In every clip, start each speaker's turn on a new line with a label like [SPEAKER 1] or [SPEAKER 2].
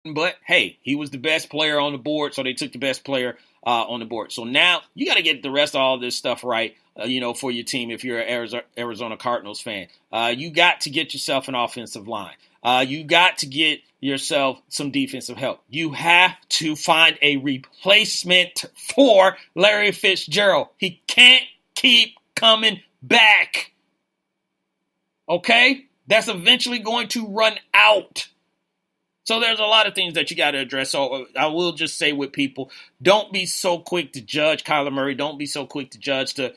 [SPEAKER 1] But hey, he was the best player on the board, so they took the best player on the board. So now you got to get the rest of all this stuff right, for your team if you're an Arizona Cardinals fan. You got to get yourself an offensive line. You got to get yourself some defensive help. You have to find a replacement for Larry Fitzgerald. He can't keep coming back. Okay? That's eventually going to run out. So there's a lot of things that you got to address. So I will just say with people, don't be so quick to judge Kyler Murray. Don't be so quick to judge the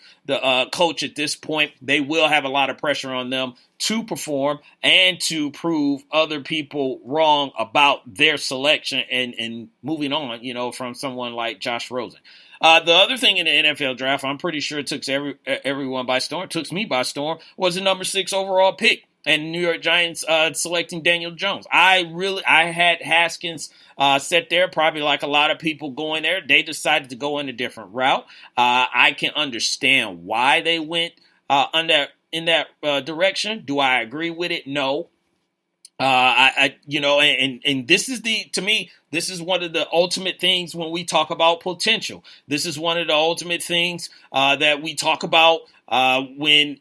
[SPEAKER 1] coach at this point. They will have a lot of pressure on them to perform and to prove other people wrong about their selection and moving on, from someone like Josh Rosen. The other thing in the NFL draft, I'm pretty sure it took everyone by storm, took me by storm, was the number 6 overall pick. And New York Giants selecting Daniel Jones. I had Haskins set there, probably like a lot of people going there. They decided to go in a different route. I can understand why they went in that direction. Do I agree with it? No. And this is to me, this is one of the ultimate things when we talk about potential. This is one of the ultimate things that we talk about when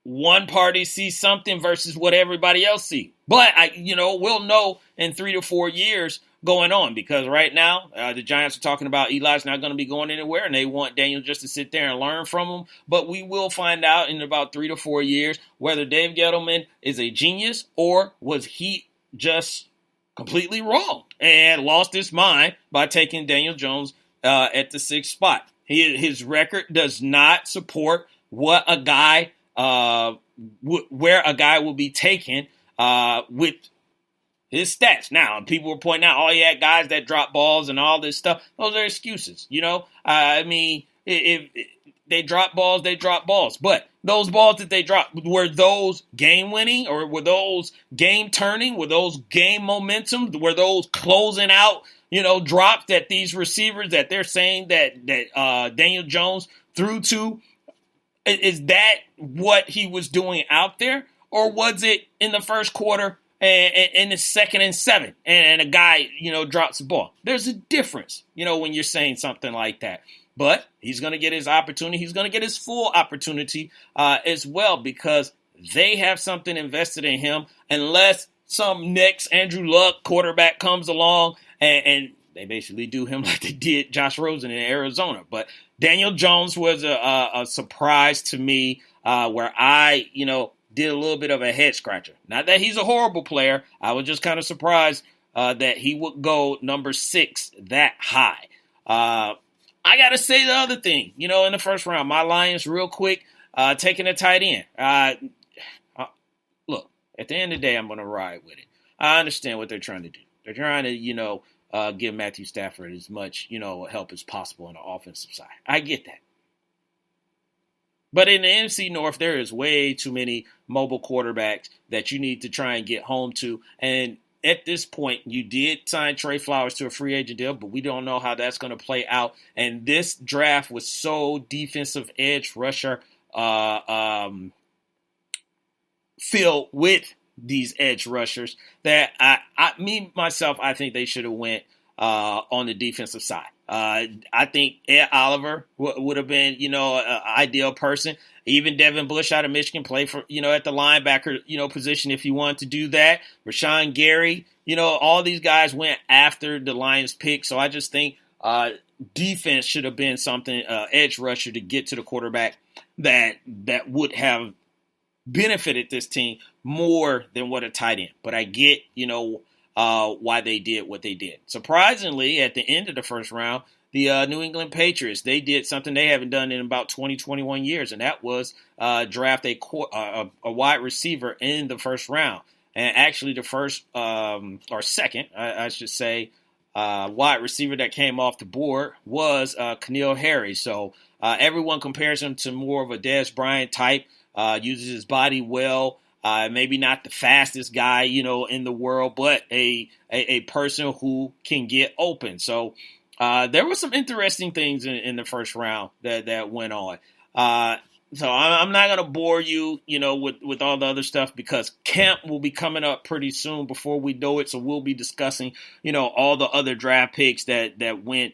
[SPEAKER 1] one party sees something versus what everybody else sees. But we'll know in 3 to 4 years going on, because right now the Giants are talking about Eli's not going to be going anywhere, and they want Daniel just to sit there and learn from him. But we will find out in about 3 to 4 years whether Dave Gettleman is a genius or was he just completely wrong and lost his mind by taking Daniel Jones at the 6th spot. His record does not support what a guy where a guy will be taken with his stats. Now, people were pointing out, he had guys that drop balls and all this stuff. Those are excuses, if they drop balls, they drop balls. But those balls that they dropped, were those game-winning or were those game-turning? Were those game momentum? Were those closing out, drops that these receivers that they're saying that Daniel Jones threw to? Is that what he was doing out there? Or was it in the first quarter and in the 2nd and 7 and a guy, drops the ball? There's a difference, when you're saying something like that. But he's going to get his opportunity. He's going to get his full opportunity as well, because they have something invested in him, unless some next Andrew Luck quarterback comes along and they basically do him like they did Josh Rosen in Arizona. But Daniel Jones was a surprise to me where I, did a little bit of a head scratcher. Not that he's a horrible player. I was just kind of surprised that he would go number 6 that high. I got to say the other thing, in the first round, my Lions real quick, taking a tight end. Look, at the end of the day, I'm going to ride with it. I understand what they're trying to do. They're trying to, give Matthew Stafford as much, help as possible on the offensive side. I get that. But in the NFC North, there is way too many mobile quarterbacks that you need to try and get home to. And at this point, you did sign Trey Flowers to a free agent deal, but we don't know how that's going to play out. And this draft was so defensive edge rusher filled with these edge rushers that I think they should have went on the defensive side. I think Ed Oliver would have been, an ideal person. Even Devin Bush out of Michigan played for, at the linebacker, position if you wanted to do that. Rashawn Gary, all these guys went after the Lions pick. So I just think defense should have been something, edge rusher to get to the quarterback that would have benefited this team more than what a tight end. But I get, why they did what they did. Surprisingly, at the end of the first round, the New England Patriots, they did something they haven't done in about 20, 21 years, and that was draft a wide receiver in the first round. And actually the first or second, I should say, wide receiver that came off the board was N'Keal Harry. So everyone compares him to more of a Dez Bryant type, uses his body well. Maybe not the fastest guy, in the world, but a person who can get open. So there were some interesting things in the first round that went on. So I'm not going to bore you, with all the other stuff because camp will be coming up pretty soon before we know it. So we'll be discussing, all the other draft picks that went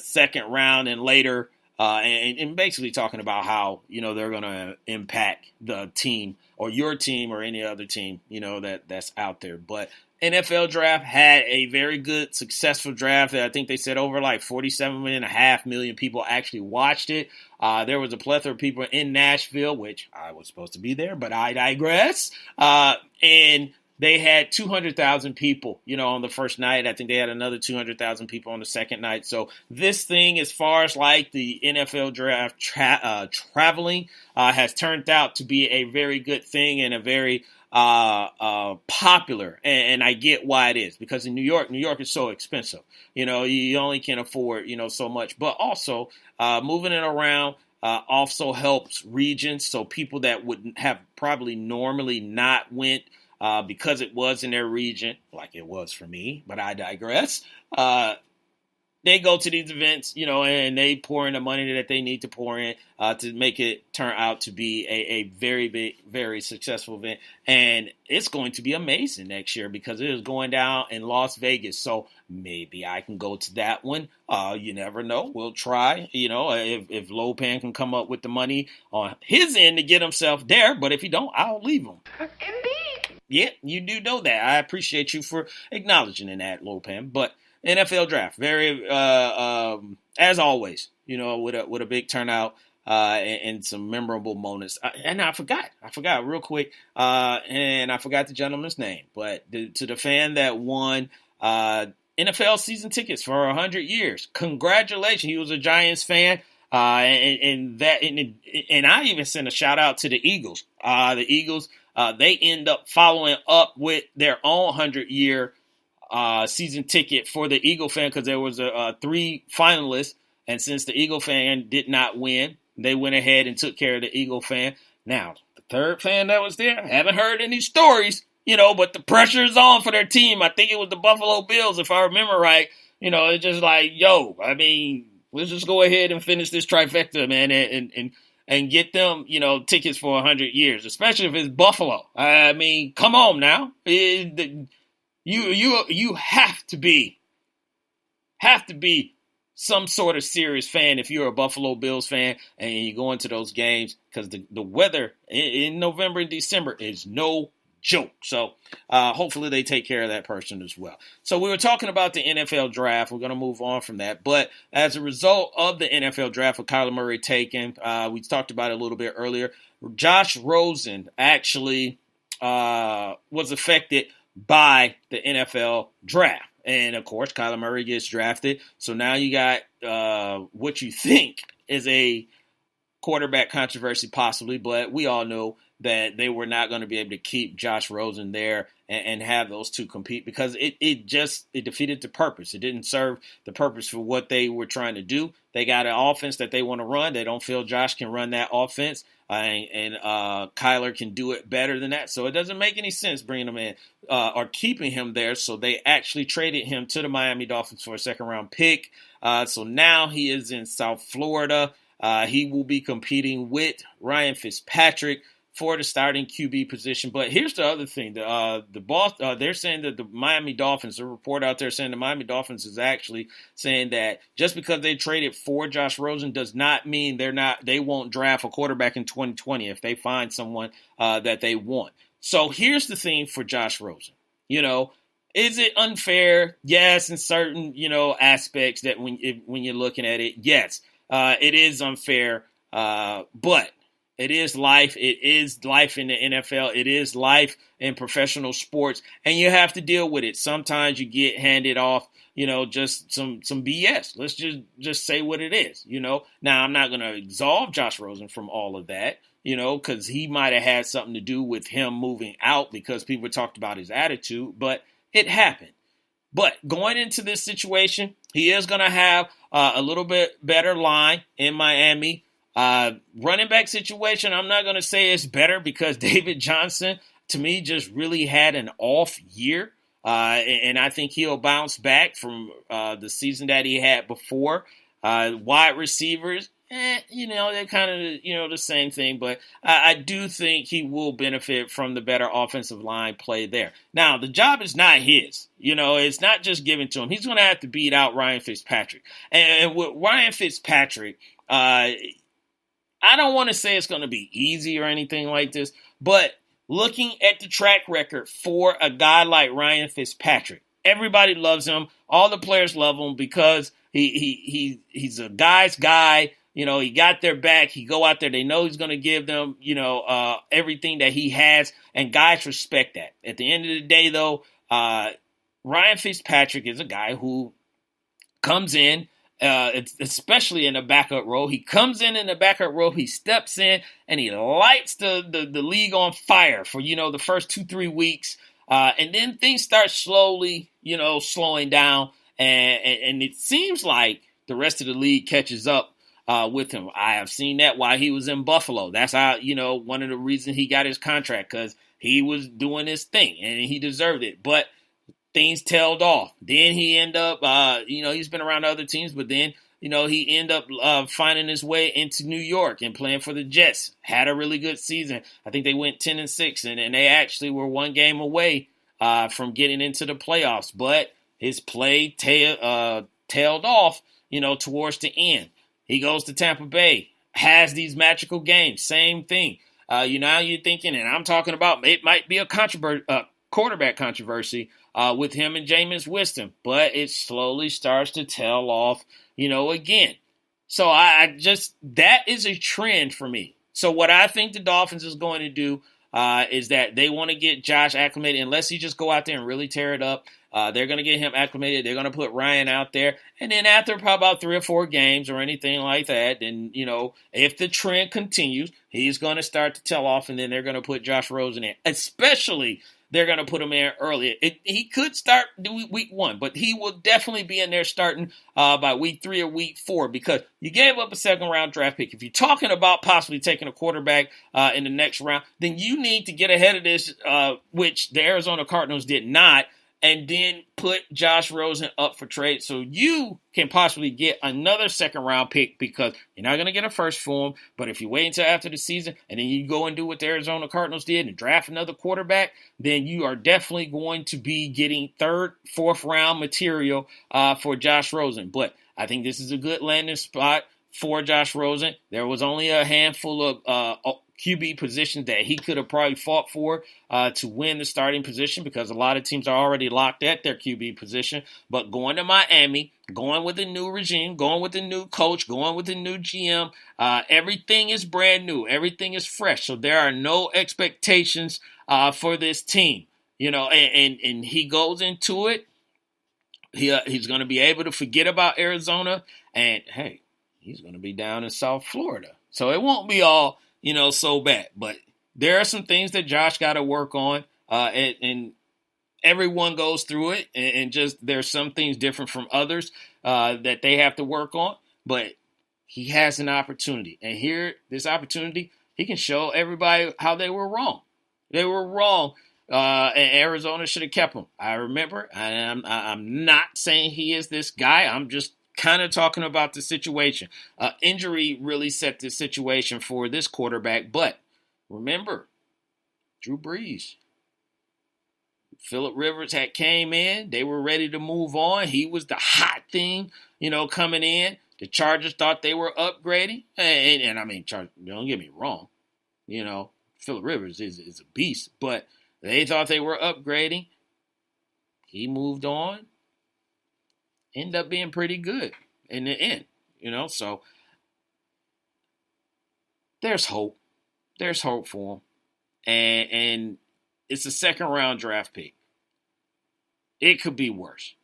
[SPEAKER 1] second round and later, and basically talking about how, they're going to impact the team or your team or any other team, that's out there. But NFL draft had a very good, successful draft. I think they said over like 47.5 million people actually watched it. There was a plethora of people in Nashville, which I was supposed to be there, but I digress. And they had 200,000 people, on the first night. I think they had another 200,000 people on the second night. So this thing, as far as like the NFL draft traveling, has turned out to be a very good thing and a very popular, and I get why it is, because in New York is so expensive. You only can afford, so much, but also moving it around also helps regions. So people that would have probably normally not went because it was in their region, like it was for me, but I digress. They go to these events, and they pour in the money that they need to pour in to make it turn out to be a very big, very successful event. And it's going to be amazing next year because it is going down in Las Vegas. So maybe I can go to that one. You never know. We'll try, if Lopan can come up with the money on his end to get himself there. But if he don't, I'll leave him. Indeed. Yeah, you do know that. I appreciate you for acknowledging that, Lopan. But NFL draft, very as always, with a big turnout and some memorable moments. And I forgot real quick, and I forgot the gentleman's name. But to the fan that won NFL season tickets for 100 years, congratulations! He was a Giants fan, and I even sent a shout out to the Eagles. The Eagles, they end up following up with their own 100-year. Season ticket for the Eagle fan because there was a 3 finalists, and since the Eagle fan did not win, they went ahead and took care of the Eagle fan. Now, the third fan that was there, haven't heard any stories, but the pressure is on for their team. I think it was the Buffalo Bills, if I remember right. It's just like, let's just go ahead and finish this trifecta, man, and get them, tickets for 100 years, especially if it's Buffalo. I mean, come on now. You have to be some sort of serious fan if you're a Buffalo Bills fan and you go into those games because the weather in November and December is no joke. So hopefully they take care of that person as well. So we were talking about the NFL draft. We're going to move on from that. But as a result of the NFL draft with Kyler Murray taken, we talked about it a little bit earlier, Josh Rosen actually was affected by the NFL draft. And, of course, Kyler Murray gets drafted. So now you got what you think is a quarterback controversy possibly, but we all know that they were not going to be able to keep Josh Rosen there and have those two compete because it defeated the purpose. It didn't serve the purpose for what they were trying to do. They got an offense that they want to run. They don't feel Josh can run that offense. And Kyler can do it better than that. So it doesn't make any sense bringing him in or keeping him there. So they actually traded him to the Miami Dolphins for a second-round pick. So now he is in South Florida. He will be competing with Ryan Fitzpatrick for the starting QB position. But here's the other thing. They're saying that the Miami Dolphins, a report out there saying the Miami Dolphins is actually saying that just because they traded for Josh Rosen does not mean they won't draft a quarterback in 2020 if they find someone that they want. So here's the thing for Josh Rosen. Is it unfair? Yes, in certain, aspects that when you're looking at it, yes, it is unfair. But it is life. It is life in the NFL. It is life in professional sports, and you have to deal with it. Sometimes you get handed off, just some BS. Let's just say what it is, Now, I'm not going to absolve Josh Rosen from all of that, because he might have had something to do with him moving out because people talked about his attitude, but it happened. But going into this situation, he is going to have a little bit better line in Miami. Running back situation, I'm not going to say it's better because David Johnson, to me, just really had an off year. And I think he'll bounce back from the season that he had before. Wide receivers, they're kind of, the same thing. But I do think he will benefit from the better offensive line play there. Now, the job is not his. It's not just given to him. He's going to have to beat out Ryan Fitzpatrick. And with Ryan Fitzpatrick, I don't want to say it's going to be easy or anything like this, but looking at the track record for a guy like Ryan Fitzpatrick, everybody loves him. All the players love him because he's a guy's guy. He got their back. He go out there. They know he's going to give them, everything that he has, and guys respect that. At the end of the day, though, Ryan Fitzpatrick is a guy who comes in, especially in the backup role. He comes in the backup role. He steps in, and he lights the league on fire for, the first 2-3 weeks. And then things start slowly, slowing down. And it seems like the rest of the league catches up with him. I have seen that while he was in Buffalo. That's how, one of the reasons he got his contract, because he was doing his thing and he deserved it. But things tailed off. Then he ended up, he's been around other teams, but then, he ended up finding his way into New York and playing for the Jets. Had a really good season. I think they went 10-6, and they actually were one game away from getting into the playoffs. But his play tailed off, towards the end. He goes to Tampa Bay, has these magical games. Same thing. Now you're thinking, and I'm talking about it might be a quarterback controversy with him and Jameis Winston, but it slowly starts to tail off, again. So that is a trend for me. So what I think the Dolphins is going to do is that they want to get Josh acclimated, unless he just go out there and really tear it up. They're going to get him acclimated. They're going to put Ryan out there. And then after probably about 3 or 4 games or anything like that, then, if the trend continues, he's going to start to tail off, and then they're going to put Josh Rosen in. Especially, they're going to put him in early. He could start week 1, but he will definitely be in there starting by week 3 or week 4, because you gave up a second-round draft pick. If you're talking about possibly taking a quarterback in the next round, then you need to get ahead of this, which the Arizona Cardinals did not, and then put Josh Rosen up for trade so you can possibly get another second-round pick, because you're not going to get a first for him. But if you wait until after the season and then you go and do what the Arizona Cardinals did and draft another quarterback, then you are definitely going to be getting 3rd, 4th-round material for Josh Rosen. But I think this is a good landing spot for Josh Rosen. There was only a handful of QB positions that he could have probably fought for to win the starting position, because a lot of teams are already locked at their QB position. But going to Miami, going with a new regime, going with a new coach, going with a new GM, everything is brand new. Everything is fresh. So there are no expectations for this team. And he goes into it. He's going to be able to forget about Arizona. And, hey, he's going to be down in South Florida. So it won't be all so bad. But there are some things that Josh got to work on, and everyone goes through it, and just there's some things different from others that they have to work on. But he has an opportunity, and here, this opportunity, he can show everybody how they were wrong. They were wrong, and Arizona should have kept him. I remember, and I'm not saying he is this guy. I'm just kind of talking about the situation. Injury really set the situation for this quarterback. But remember, Drew Brees, Phillip Rivers had came in. They were ready to move on. He was the hot thing, coming in. The Chargers thought they were upgrading. And I mean, don't get me wrong. Phillip Rivers is a beast. But they thought they were upgrading. He moved on. End up being pretty good in the end, so there's hope. There's hope for him. And it's a 2nd-round draft pick. It could be worse.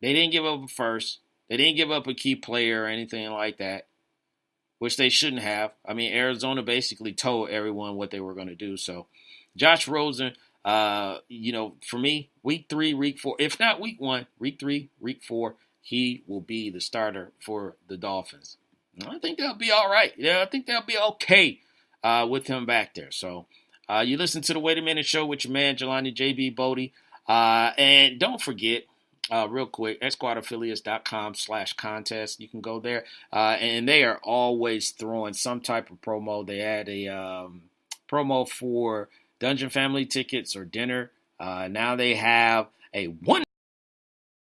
[SPEAKER 1] They didn't give up a first. They didn't give up a key player or anything like that, which they shouldn't have. I mean, Arizona basically told everyone what they were going to do. So Josh Rosen, for me, week 3, week 4, if not week 1, week 3, week 4, he will be the starter for the Dolphins. I think they'll be all right. Yeah, I think they'll be okay with him back there. So you listen to the Wait a Minute Show with your man, Jelani JB Bodie. And don't forget, real quick, xsquadaffiliates.com/contest. You can go there. And they are always throwing some type of promo. They had a promo for Dungeon Family tickets or dinner. Now they have a one